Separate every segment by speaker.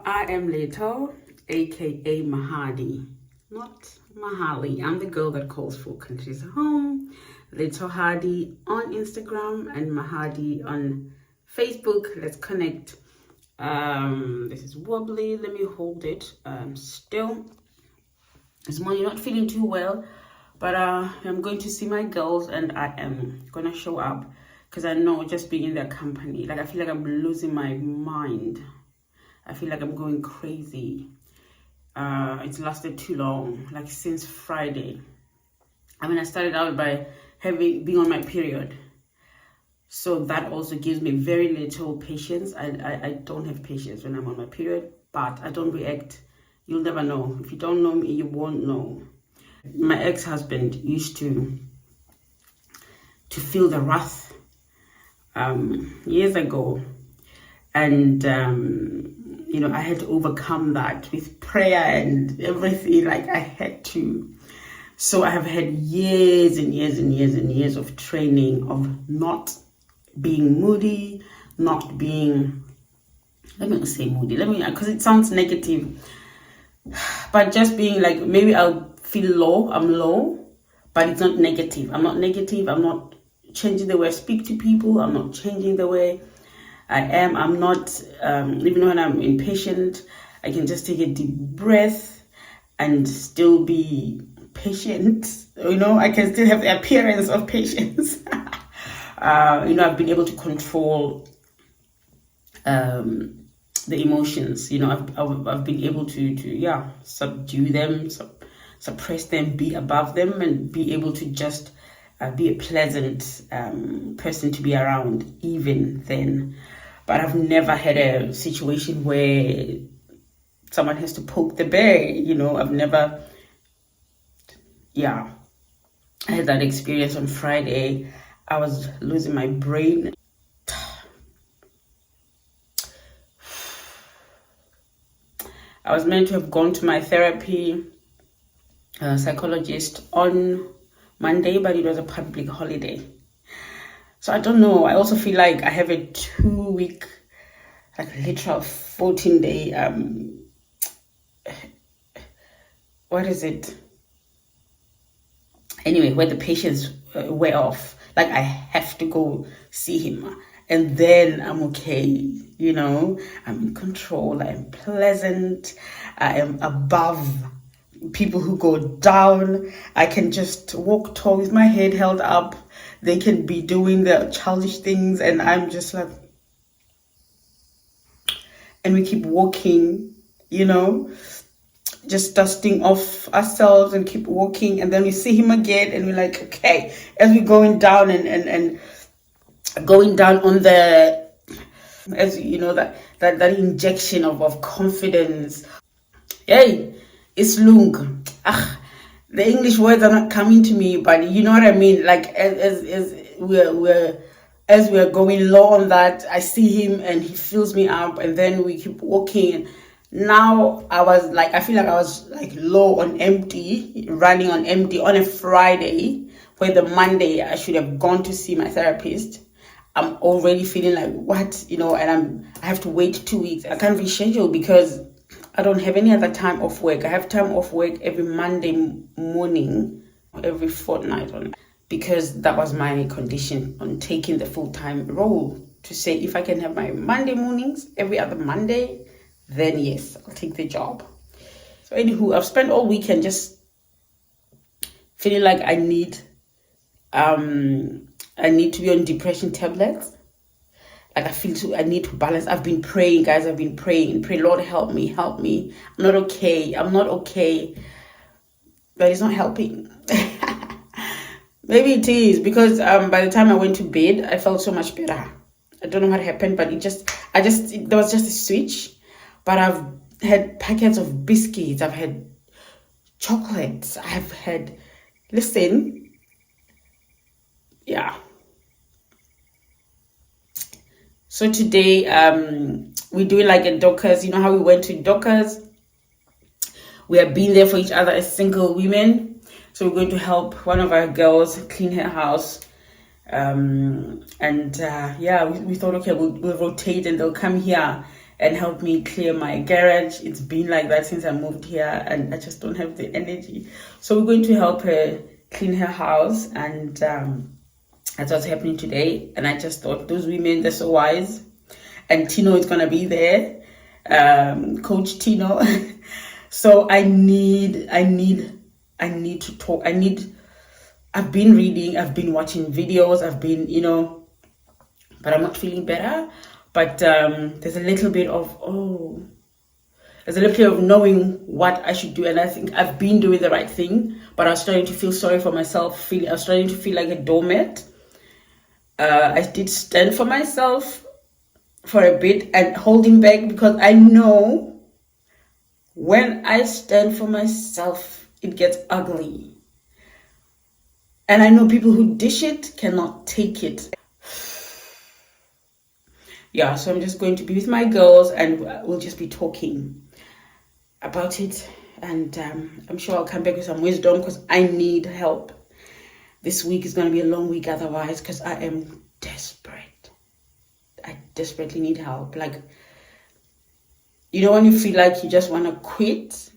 Speaker 1: I am Little, aka Mahadi, not Mahali. I'm the girl that calls four countries home. Little Hardy on Instagram and Mahadi on Facebook. Let's connect. This is wobbly. Let me hold it. Still, this morning not feeling too well, but I'm going to see my girls and I am gonna show up because I know just being in their company, like I feel like I'm losing my mind. I feel like I'm going crazy. It's lasted too long, like since Friday. I mean, I started out by being on my period. So that also gives me very little patience. I don't have patience when I'm on my period, but I don't react. You'll never know. If you don't know me, you won't know. My ex-husband used to feel the wrath years ago. And I had to overcome that with prayer and everything. Like I had to. So I have had years and years and years and years of training of not being moody, not being, let me not say moody, because it sounds negative, but just being like, maybe I'll feel low, I'm low, but it's not negative. I'm not negative. I'm not changing the way I speak to people. I'm not changing the way I am. I'm not, even when I'm impatient, I can just take a deep breath and still be patient. I can still have the appearance of patience. I've been able to control the emotions. I've been able to subdue them, suppress them, be above them, and be able to just be a pleasant person to be around even then. But I've never had a situation where someone has to poke the bear. I've never, I had that experience on Friday. I was losing my brain. I was meant to have gone to my therapy psychologist on Monday, but it was a public holiday. So I don't know. I also feel like I have a 2-week, like literal 14-day, what is it? Anyway, where the patients wear off. Like I have to go see him and then I'm okay. I'm in control. I'm pleasant. I am above people who go down. I can just walk tall with my head held up. They can be doing their childish things and I'm just like, and we keep walking, just dusting off ourselves and keep walking. And then we see him again and we're like, okay, as we're going down and going down on the, as that injection of confidence. Hey, it's lung. The English words are not coming to me, but you know what I mean? Like as we're going low on that, I see him and he fills me up and then we keep walking. Now I feel like I was like low on empty, running on empty on a Friday, where the Monday I should have gone to see my therapist. I'm already feeling like what, and I have to wait 2 weeks. I can't reschedule because I don't have any other time off work. I have time off work every Monday morning, every fortnight, because that was my condition on taking the full-time role, to say if I can have my Monday mornings every other Monday, then yes, I'll take the job. So anywho, I've spent all weekend just feeling like I need to be on depression tablets. Like I need to balance. I've been praying, guys. I've been praying. Pray, Lord, help me. I'm not okay. But it's not helping. Maybe it is because by the time I went to bed, I felt so much better. I don't know what happened, but there was just a switch. But I've had packets of biscuits. I've had chocolates. I've had, yeah. So today, we're doing like a Dorcas. You know how we went to Dorcas? We have been there for each other as single women. So we're going to help one of our girls clean her house. We thought, okay, we'll rotate and they'll come here and help me clear my garage. It's been like that since I moved here, and I just don't have the energy. So we're going to help her clean her house, and that's what's happening today. And I just thought, those women, they're so wise. And Tino is gonna be there, Coach Tino. So I need to talk. I've been reading, I've been watching videos, I've been, but I'm not feeling better. But there's a little bit of knowing what I should do. And I think I've been doing the right thing, but I was starting to feel sorry for myself. I was starting to feel like a doormat. I did stand for myself for a bit and holding back, because I know when I stand for myself, it gets ugly. And I know people who dish it cannot take it. Yeah, so I'm just going to be with my girls, and we'll just be talking about it. And I'm sure I'll come back with some wisdom, because I need help. This week is going to be a long week otherwise, because I am desperate. I desperately need help. Like, when you feel like you just want to quit?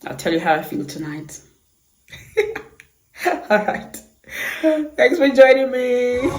Speaker 1: I'll tell you how I feel tonight. All right. Thanks for joining me.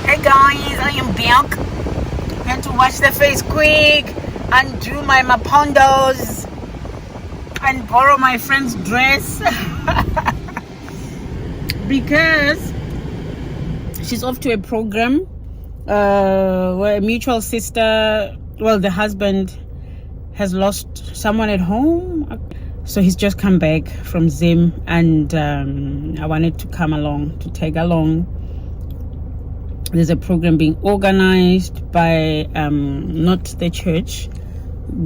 Speaker 1: Hey guys, I am back. Had to wash the face quick, undo my mapondos, and borrow my friend's dress because she's off to a program where a mutual sister, well, the husband has lost someone at home, so he's just come back from Zim, and I wanted to come along, to tag along. There's a program being organized by not the church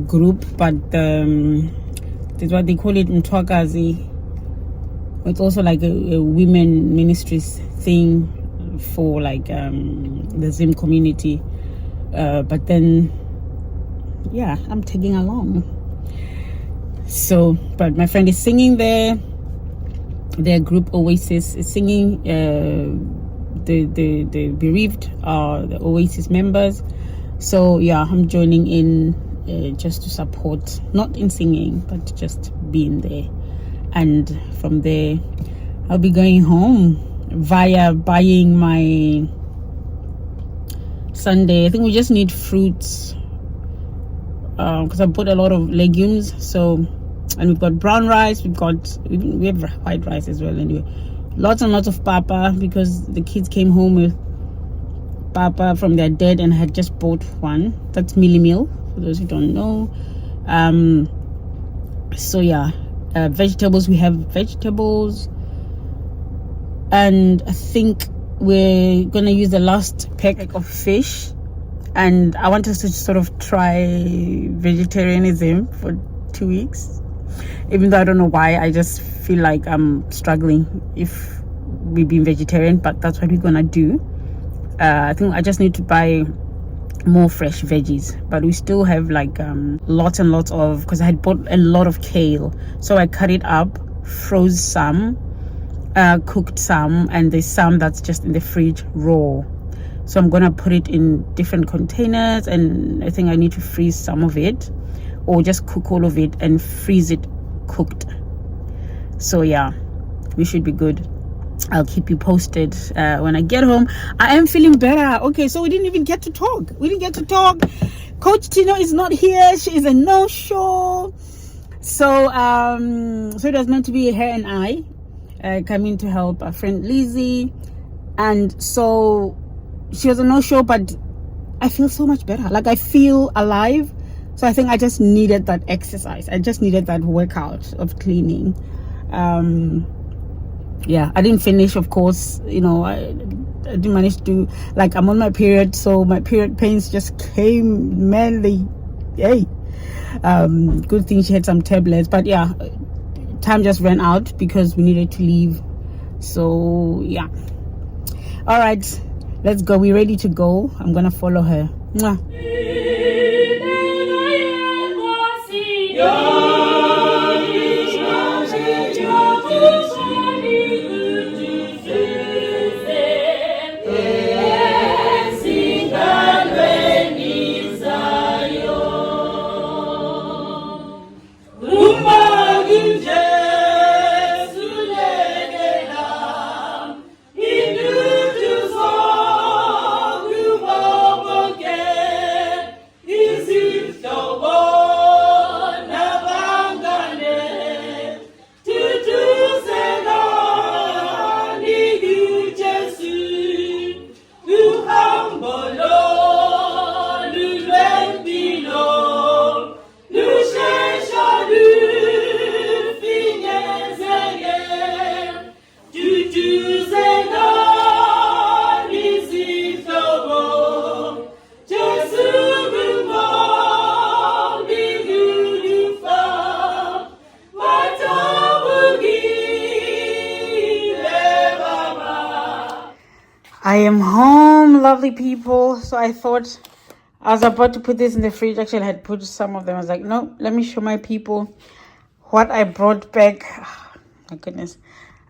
Speaker 1: group, but that's what they call it in Dorcas. It's also like a women ministries thing for like the Zim community, but then yeah, I'm tagging along. So, but my friend is singing there. Their group Oasis is singing. The bereaved are the Oasis members. So yeah, I'm joining in just to support, not in singing, but just being there. And from there, I'll be going home via buying my Sunday. I think we just need fruits because I bought a lot of legumes. So, and we've got brown rice, we have white rice as well. Anyway, lots and lots of papa because the kids came home with papa from their dad and had just bought one. That's mealie meal for those who don't know. So yeah, vegetables, we have vegetables, and I think we're gonna use the last pack of fish, and I want us to sort of try vegetarianism for 2 weeks, even though I don't know why. I just feel like I'm struggling if we've been vegetarian, but that's what we're gonna do. I think I just need to buy more fresh veggies, but we still have like lots and lots of, because I had bought a lot of kale, so I cut it up, froze some, cooked some, and there's some that's just in the fridge raw. So I'm gonna put it in different containers, and I think I need to freeze some of it, or just cook all of it and freeze it cooked. So yeah, we should be good. I'll keep you posted when I get home. I am feeling better. Okay, so we didn't even get to talk. Coach Tino is not here. She is a no-show. So so it was meant to be her and I coming to help our friend Lizzie, and so she was a no-show, but I feel so much better. Like, I feel alive. So I think I just needed that exercise. I just needed that workout of cleaning. Yeah, I didn't finish, of course. You know, I didn't manage to, like, I'm on my period, so my period pains just came, manly. Yay. Good thing she had some tablets, but yeah, time just ran out because we needed to leave. So yeah, all right, let's go. We're ready to go. I'm gonna follow her. Mwah. I am home, lovely people. So I thought, I was about to put this in the fridge. Actually, I had put some of them. I was like, no, let me show my people what I brought back. Oh, my goodness.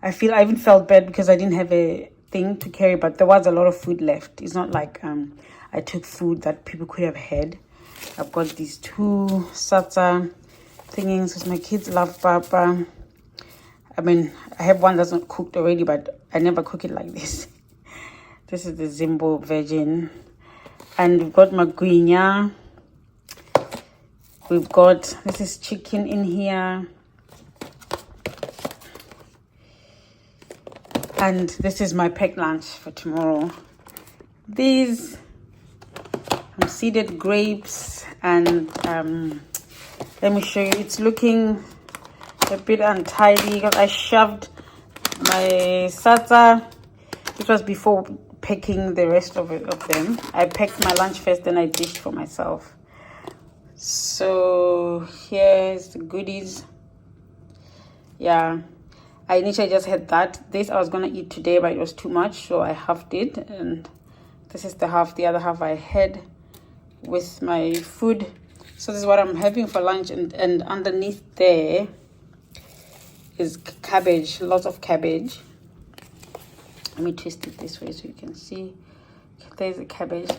Speaker 1: I even felt bad because I didn't have a thing to carry, but there was a lot of food left. It's not like I took food that people could have had. I've got these 2 satsa thingings because my kids love papa. I mean, I have one that's not cooked already, but I never cook it like this. This is the Zimbo Virgin And we've got magwinya. We've got, this is chicken in here. And this is my packed lunch for tomorrow. These seeded grapes, and let me show you. It's looking a bit untidy because I shoved my salsa. This was before packing the rest of them. I packed my lunch first, then I dished for myself. So here's the goodies. Yeah, I initially just had that. This I was gonna eat today, but it was too much, so I halved it, and this is the half. The other half I had with my food. So this is what I'm having for lunch, and underneath there is cabbage, lots of cabbage. Let me twist it this way so you can see. There's the cabbage.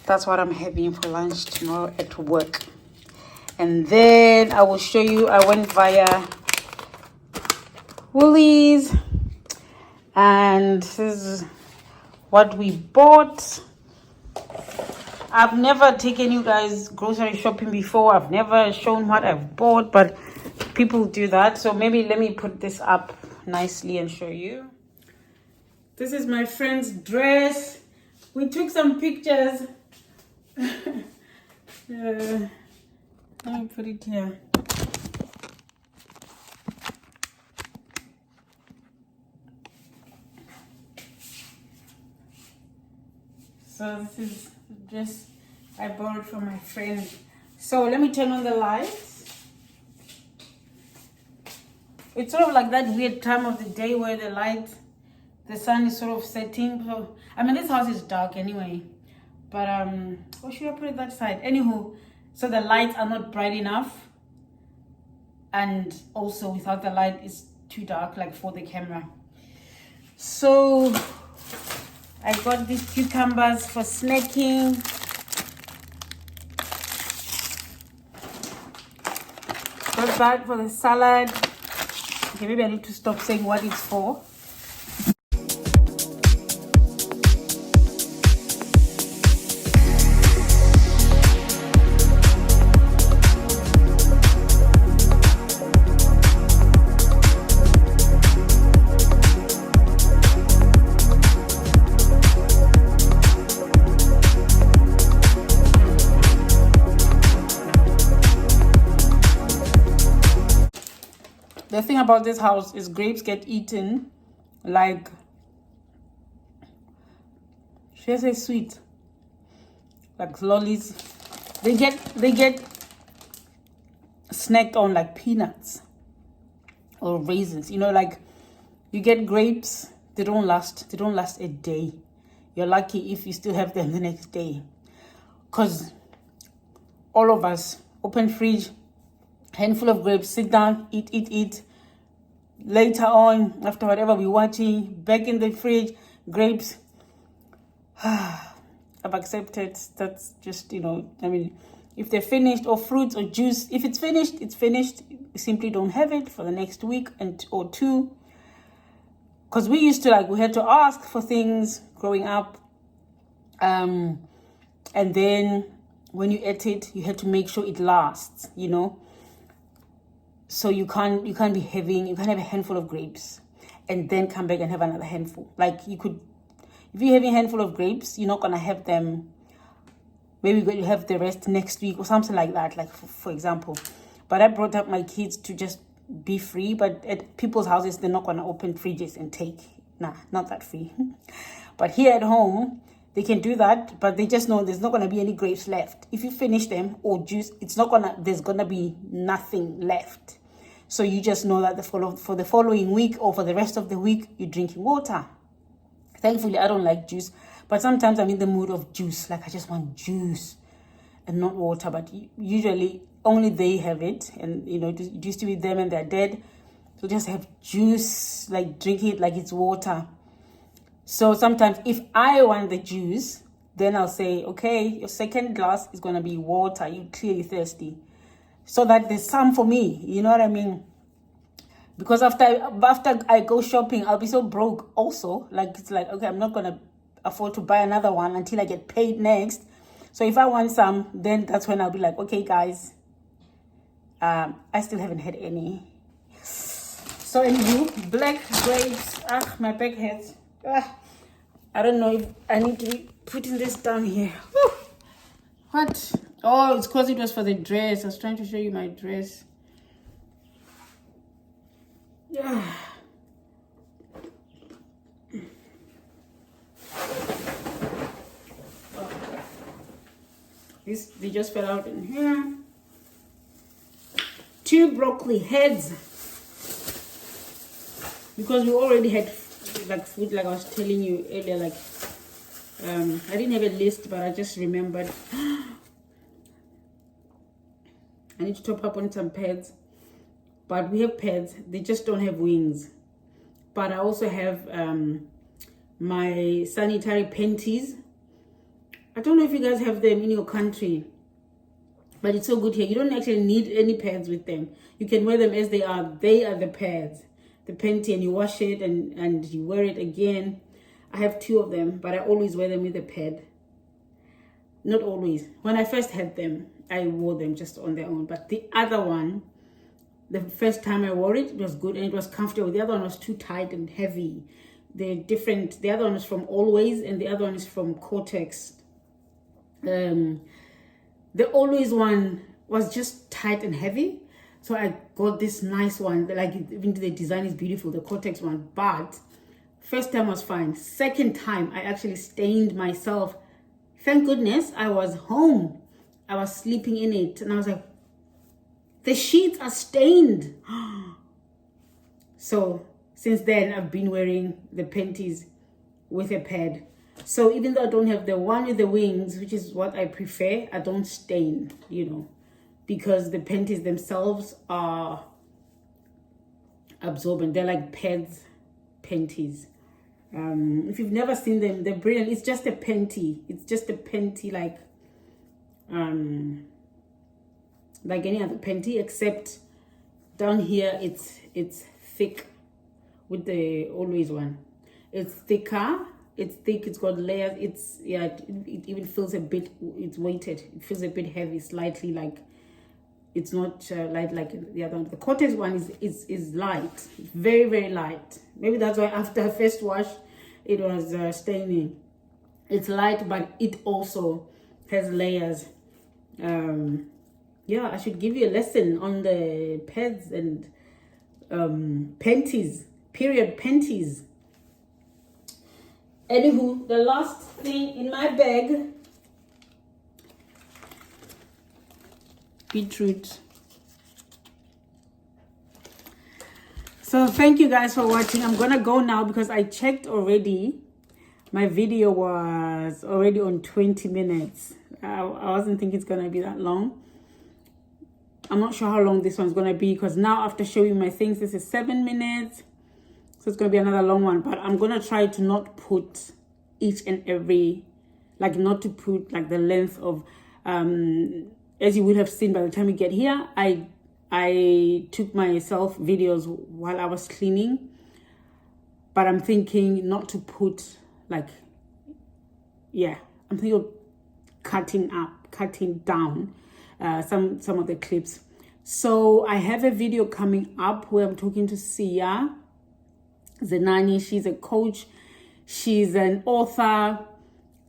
Speaker 1: That's what I'm having for lunch tomorrow at work. And then I will show you, I went via Woolies, and this is what we bought. I've never taken you guys grocery shopping before. I've never shown what I've bought, but people do that. So maybe let me put this up nicely and show you. This is my friend's dress. We took some pictures. Let me put it here. So this is the dress I borrowed from my friend. So let me turn on the lights. It's sort of like that weird time of the day where the sun is sort of setting. So I mean, this house is dark anyway. But or should I put it that side? Anywho, so the lights are not bright enough, and also without the light it's too dark, like for the camera. So I got these cucumbers for snacking. Got that for the salad. Okay, maybe I need to stop saying what it's for. The thing about this house is grapes get eaten like, should I say sweet? Like lollies. They get snacked on like peanuts or raisins. You know, like you get grapes, they don't last a day. You're lucky if you still have them the next day. Cause all of us open fridge, handful of grapes, sit down, eat. Later on, after whatever we're watching, back in the fridge, grapes. I've accepted. That's just, you know, I mean, if they're finished, or fruits or juice, if it's finished, it's finished. You simply don't have it for the next week or two. Because we used to, we had to ask for things growing up. And then when you ate it, you had to make sure it lasts, you know. So you can't have a handful of grapes and then come back and have another handful. Like you could, if you're having a handful of grapes, you're not gonna have them. Maybe you have the rest next week or something like that. Like for example, but I brought up my kids to just be free. But at people's houses, they're not gonna open fridges and take. Nah, not that free. But here at home, they can do that, but they just know there's not gonna be any grapes left. If you finish them or juice, there's gonna be nothing left. So you just know that for the following week or for the rest of the week, you're drinking water. Thankfully, I don't like juice, but sometimes I'm in the mood of juice. Like I just want juice and not water, but usually only they have it. And, you know, it used to be them and they're dead. So just have juice, like drink it like it's water. So sometimes if I want the juice, then I'll say, okay, your second glass is going to be water. You're clearly thirsty. So that there's some for me, you know what I mean? Because after I go shopping, I'll be so broke also. Like, it's like, okay, I'm not going to afford to buy another one until I get paid next. So if I want some, then that's when I'll be like, okay, guys, I still haven't had any. So anywho, black grapes. My back hurts. I don't know if I need to be putting this down here. Whew. What? Oh, it's because it was for the dress. I was trying to show you my dress. Yeah. They just fell out in here. 2 broccoli heads. Because we already had like food, like I was telling you earlier, like I didn't have a list, but I just remembered I need to top up on some pads. But we have pads, they just don't have wings. But I also have my sanitary panties. I don't know if you guys have them in your country, but it's so good here. You don't actually need any pads with them. You can wear them as they are. They are the pads, the panty, and you wash it and you wear it again. I have 2 of them, but I always wear them with a pad. Not always. When I first had them, I wore them just on their own. But the other one, the first time I wore it, it was good and it was comfortable. The other one was too tight and heavy. They're different. The other one is from Always and the other one is from Cortex. The Always one was just tight and heavy. So I got this nice one. Like, even the design is beautiful, the Cortex one. But first time was fine. Second time, I actually stained myself. Thank goodness I was home. I was sleeping in it. And I was like, the sheets are stained. So since then, I've been wearing the panties with a pad. So even though I don't have the one with the wings, which is what I prefer, I don't stain, you know, because the panties themselves are absorbent. They're like pads, panties. If you've never seen them, they're brilliant. It's just a panty. It's just a panty like any other panty, except down here it's thick with the Always one. It's thicker. It's thick. It's got layers. It's it even feels a bit. It's weighted. It feels a bit heavy, slightly like. It's not light like the other one. The Cortex one is light. It's very, very light. Maybe that's why after first wash, it was staining. It's light, but it also has layers. Yeah, I should give you a lesson on the pads and panties. Period panties. Anywho, the last thing in my bag. Beetroot. So thank you guys for watching. I'm gonna go now because I checked already. My video was already on 20 minutes. I wasn't thinking it's gonna be that long. I'm not sure how long this one's gonna be because now after showing my things, this is 7 minutes. So it's gonna be another long one. But I'm gonna try to not put each and every, like not to put like the length of as you would have seen by the time we get here, I took myself videos while I was cleaning, but I'm thinking not to put like, yeah, I'm thinking of cutting down some of the clips. So I have a video coming up where I'm talking to Sia Zenani. She's a coach. She's an author.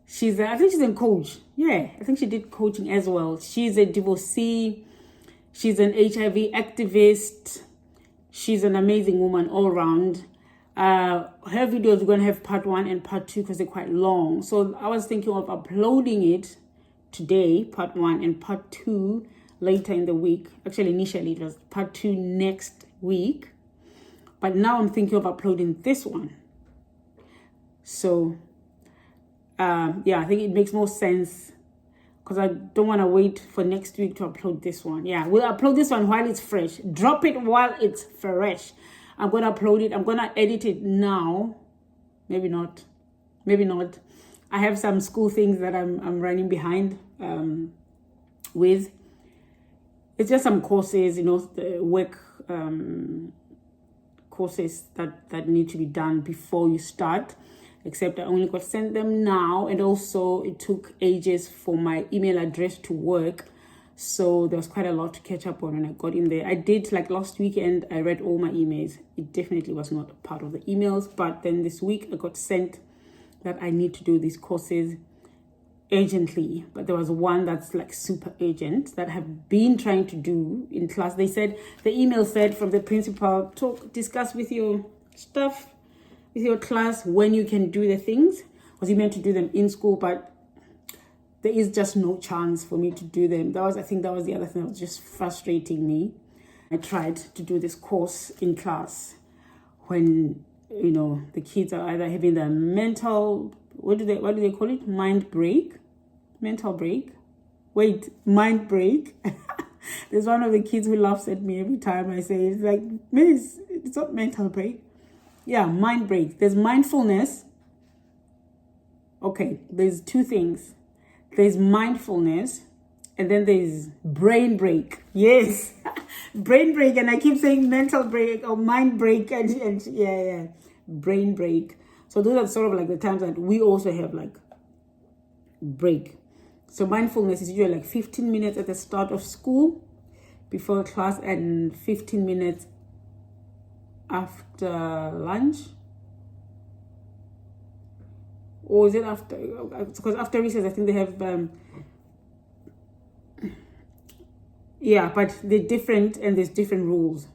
Speaker 1: I think she's a coach. Yeah, I think she did coaching as well. She's a divorcee. She's an HIV activist. She's an amazing woman all around. Her videos are going to have part 1 and part 2 because they're quite long. So I was thinking of uploading it today, part 1, and part 2 later in the week. Actually, initially it was part 2 next week. But now I'm thinking of uploading this one. So yeah, I think it makes more sense because I don't want to wait for next week to upload this one. Yeah, we'll upload this one while it's fresh. Drop it while it's fresh. I'm going to upload it. I'm going to edit it now. Maybe not. I have some school things that I'm running behind with. It's just some courses, you know, the work courses that need to be done before you start. except I only got sent them now. And also it took ages for my email address to work. So there was quite a lot to catch up on when I got in there. I did, like last weekend, I read all my emails. It definitely was not part of the emails. But then this week I got sent that I need to do these courses urgently. But there was one that's like super urgent that I have been trying to do in class. They said, the email said from the principal, discuss with your staff, with your class when you can do the things. Was you meant to do them in school, but there is just no chance for me to do them. I think that was the other thing that was just frustrating me. I tried to do this course in class when, you know, the kids are either having their mental, what do they call it? Mind break? Mental break? Wait, mind break? There's one of the kids who laughs at me every time I say it. It's like, Miss, it's not mental break. Yeah, mind break. There's mindfulness. Okay, there's two things. There's mindfulness, and then there's brain break. Yes, brain break, and I keep saying mental break or mind break, and yeah, brain break. So those are sort of like the times that we also have like break. So mindfulness is usually like 15 minutes at the start of school before class and 15 minutes after lunch. Or is it after? Because after recess, I think they have, yeah, but they're different and there's different rules.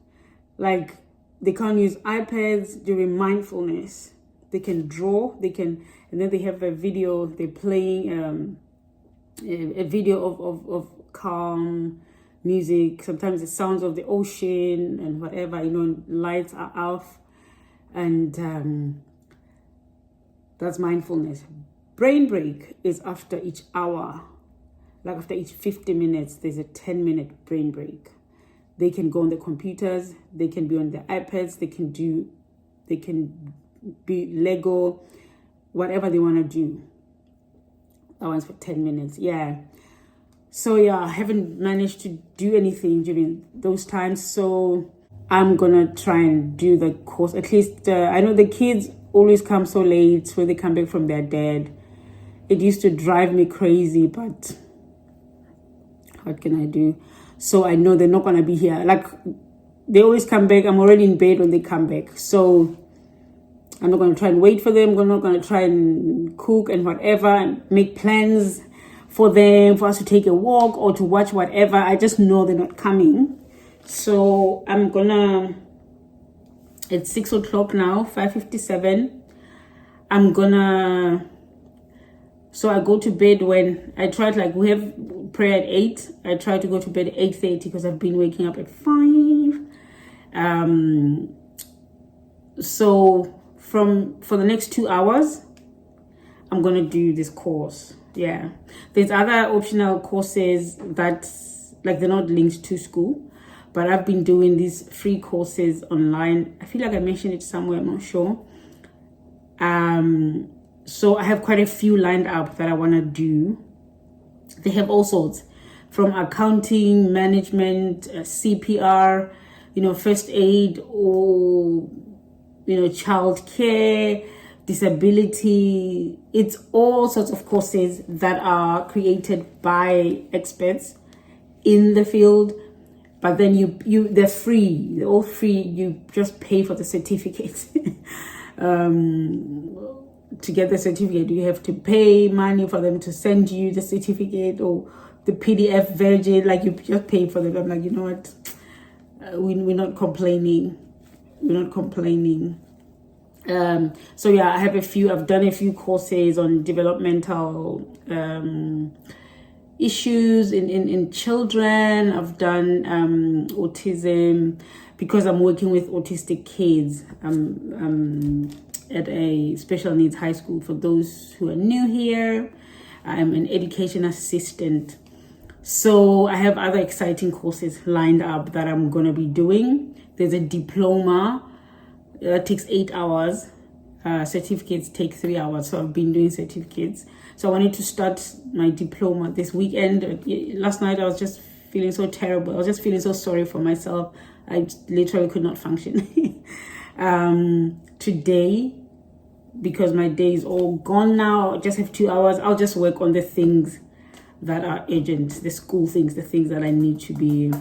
Speaker 1: Like, they can't use iPads during mindfulness. They can draw, and then they have a video, they're playing a video of calm music. Sometimes the sounds of the ocean and whatever, you know, lights are off. And that's mindfulness. Brain break is after each hour. Like after each 50 minutes, there's a 10-minute brain break. They can go on the computers. They can be on their iPads. They can be Lego, whatever they want to do. That one's for 10 minutes. Yeah. So yeah, I haven't managed to do anything during those times. So I'm going to try and do the course. At least I know the kids always come so late when they come back from their dad. It used to drive me crazy, but what can I do? So I know they're not going to be here. Like, they always come back. I'm already in bed when they come back. So I'm not going to try and wait for them. I'm not going to try and cook and whatever and make plans for them, for us to take a walk or to watch whatever. I just know they're not coming. So I'm gonna, it's 6 o'clock now, 5:57. I'm gonna, so I go to bed when, I tried, like, we have prayer at 8. I try to go to bed at 8:30 because I've been waking up at 5. So for the next 2 hours, I'm gonna do this course. Yeah, there's other optional courses that, like, they're not linked to school, but I've been doing these free courses online. I feel like I mentioned it somewhere, I'm not sure. So I have quite a few lined up that I want to do. They have all sorts, from accounting, management, CPR, you know, first aid, or, you know, child care, disability. It's all sorts of courses that are created by experts in the field. But then they're free. They're all free. You just pay for the certificate. To get the certificate, you have to pay money for them to send you the certificate or the PDF version. Like, you just pay for them. I'm like, you know what? We're not complaining. We're not complaining. So yeah, I've done a few courses on developmental issues in children. I've done autism, because I'm working with autistic kids. I'm at a special needs high school. For those who are new here, I'm an education assistant. So I have other exciting courses lined up that I'm going to be doing. There's a diploma that takes 8 hours. Certificates take 3 hours. So I've been doing certificates. So I wanted to start my diploma this weekend. Last night I was just feeling so terrible. I was just feeling so sorry for myself. I literally could not function. Today, because my day is all gone now. I just have 2 hours. I'll just work on the things that are urgent, the school things, the things that I need to be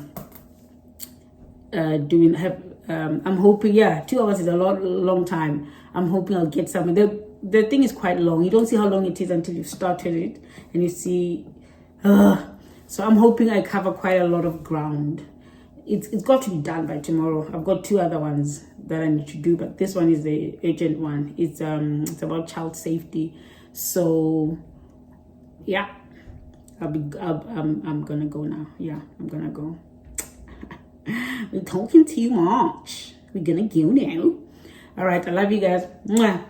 Speaker 1: doing. I'm hoping, 2 hours is a long time. I'm hoping I'll get some. The thing is quite long. You don't see how long it is until you've started it, and you see. So I'm hoping I cover quite a lot of ground. It's got to be done by tomorrow. I've got 2 other ones that I need to do, but this one is the urgent one. It's about child safety. So yeah, I'm gonna go now. Yeah, I'm gonna go. We're talking too much. We're gonna go now. All right, I love you guys. Mwah.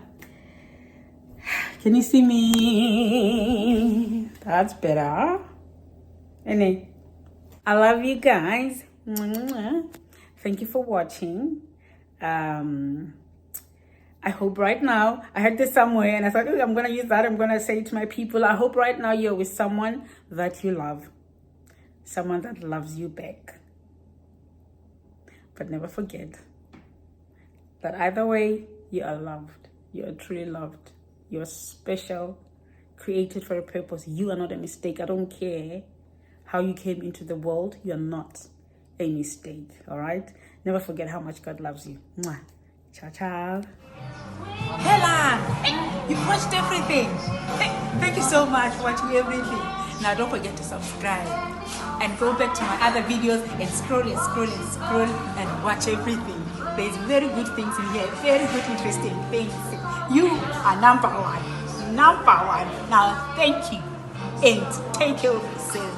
Speaker 1: Can you see me? That's better. Anyway, I love you guys. Thank you for watching. I hope right now, I heard this somewhere and I thought, I'm going to use that. I'm going to say it to my people. I hope right now you're with someone that you love. Someone that loves you back. But never forget that either way, you are loved. You are truly loved. You're special, created for a purpose. You are not a mistake. I don't care how you came into the world. You are not a mistake, all right? Never forget how much God loves you. Mwah. Ciao, ciao.
Speaker 2: Hella, you've watched everything. Thank you so much for watching everything. Now don't forget to subscribe and go back to my other videos and scroll and scroll and scroll and watch everything. There's very good things in here, very good interesting things. You are number one. Now thank you and take care of yourself.